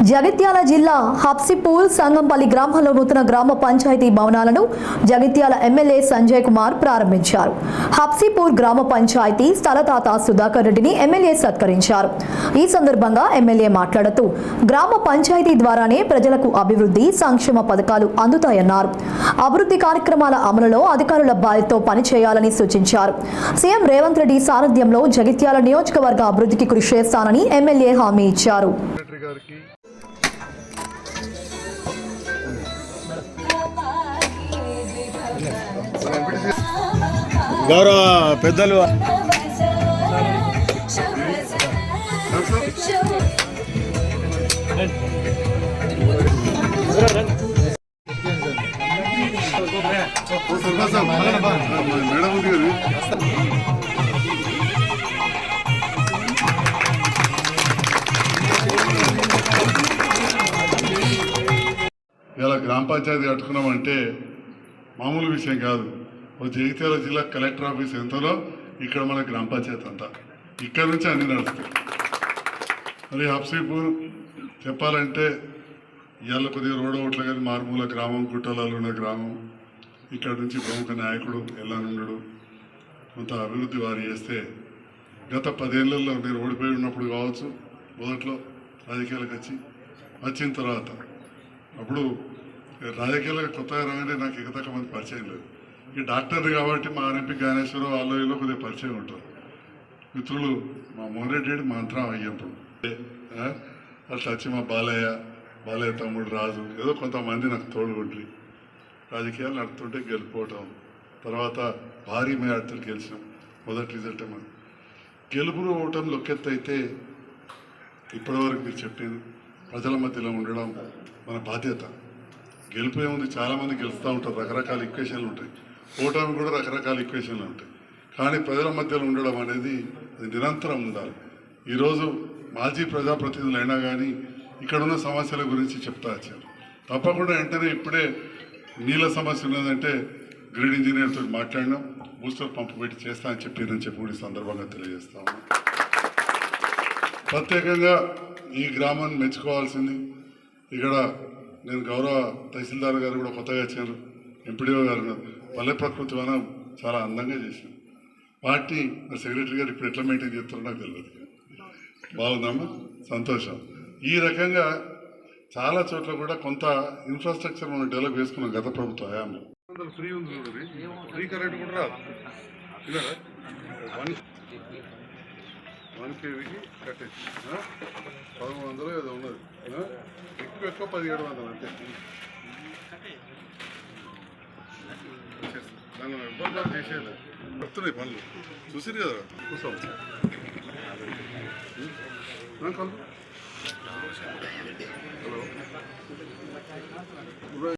జగిత్యాల జిల్లా హబ్సిపూర్ సంగంపల్లి గ్రామంలో నూతన గ్రామ పంచాయతీ భవనాలను జగిత్యాల ఎమ్మెల్యే సంజయ్ కుమార్ ప్రారంభించారు. హబ్సిపూర్ గ్రామ పంచాయతీ స్థలదాత సుధాకర్ రెడ్డిని ఎమ్మెల్యే సత్కరించారు. ఈ సందర్భంగా ఎమ్మెల్యే మాట్లాడుతూ గ్రామ పంచాయతీ ద్వారానే ప్రజలకు అభివృద్ధి సంక్షేమ పథకాలు అందుతాయన్నారు. అభివృద్ధి కార్యక్రమాల అమలులో అధికారుల బాధ్యతతో పనిచేయాలని సూచించారు. సీఎం రేవంత్ రెడ్డి సారథ్యంలో జగిత్యాల నియోజకవర్గ అభివృద్ధికి కృషి చేస్తానని ఎమ్మెల్యే హామీ ఇచ్చారు. గౌరవ పెద్దలు ఇలా గ్రామ పంచాయతీ కట్టుకున్నామంటే మామూలు విషయం కాదు. జగిత్యాల జిల్లా కలెక్టర్ ఆఫీస్ ఎంతలో ఇక్కడ మన గ్రామ పంచాయతీ అంతా ఇక్కడ నుంచి అన్ని నడుస్తాయి. మరి హబ్సిపూర్ చెప్పాలంటే ఇవాళ కొద్దిగా రోడ్ ఓట్ల కానీ మారుమూల గ్రామం, గుట్టలలో ఉన్న గ్రామం. ఇక్కడ నుంచి ప్రముఖ నాయకుడు ఎల్లానుండడు కొంత అభివృద్ధి వారు చేస్తే గత 10 ఏళ్లలో నేను ఓడిపోయి ఉన్నప్పుడు కావచ్చు, మొదట్లో రాజకీయాలకు వచ్చిన తర్వాత అప్పుడు రాజకీయాలకు కొత్తగా రాగానే నాకు ఎగతక్క మంది పరిచయం లేదు. ఈ డాక్టర్లు కాబట్టి మా ఎంపీ జ్ఞానేశ్వరరావు వాళ్ళు కొద్దిగా పరిచయం ఉంటారు. మిత్రులు మా మోహన్ రెడ్డి మా అంతరం అయ్యేప్పుడు అట్లా వచ్చి మా బాలయ్య తమ్ముడు రాజు ఏదో కొంతమంది నాకు తోడుగుండ్రి రాజకీయాలు నడుపుతుంటే గెలిపోవటం. తర్వాత భారీ మేడతో గెలిచినాం. మొదటి రిజల్ట్ మన గెలుపులు ఓవటం లొక్కెత్త అయితే ఇప్పటివరకు మీరు చెప్పేది ప్రజల మధ్యలో ఉండడం మన బాధ్యత. గెలుపు ఏముంది, చాలామంది గెలుస్తూ ఉంటారు, రకరకాల ఈక్వేషన్లు ఉంటాయి. ఓటమి కూడా రకరకాల ఈక్వేషన్లు ఉంటాయి. కానీ ప్రజల మధ్యలో ఉండడం అనేది అది నిరంతరం ఉండాలి. ఈరోజు మాజీ ప్రజాప్రతినిధులు అయినా కానీ ఇక్కడున్న సమస్యల గురించి చెప్తా వచ్చారు. తప్పకుండా వెంటనే ఇప్పుడే నీళ్ళ సమస్య ఉన్నదంటే గ్రిడ్ ఇంజనీర్తో మాట్లాడినాం, బూస్టర్ పంపు పెట్టి చేస్తా అని చెప్పి కూడా ఈ సందర్భంగా తెలియజేస్తాము. ప్రత్యేకంగా ఈ గ్రామాన్ని మెచ్చుకోవాల్సింది, ఇక్కడ నేను గౌరవ తహసీల్దార్ గారు కూడా కొత్తగా వచ్చారు, ఎంపీడీఓ గారు పల్లె ప్రకృతి వనం చాలా అందంగా చేశారు. పార్టీ సెక్రటరీ గారు ఇప్పుడు ఎట్లా మెయింటైన్ చేస్తారో నాకు తెలియదు. బాగుందమ్మా, సంతోషం. ఈ రకంగా చాలా చోట్ల కూడా కొంత ఇన్ఫ్రాస్ట్రక్చర్ మనం డెవలప్ చేసుకున్నాం గత ప్రభుత్వ హయాంలో. ఫ్రీ ఉంది, ఫ్రీ కరెంట్ కూడా రాదు. 1 KVకి కట్టేసి 1100 ఏదో ఉన్నది, ఎక్కువ 1700 అంతే. దానిలో ఇబ్బంది చేసేయాలి. వస్తున్నాయి పనులు చూసిరు కదా, కూర్చోవచ్చు. హలో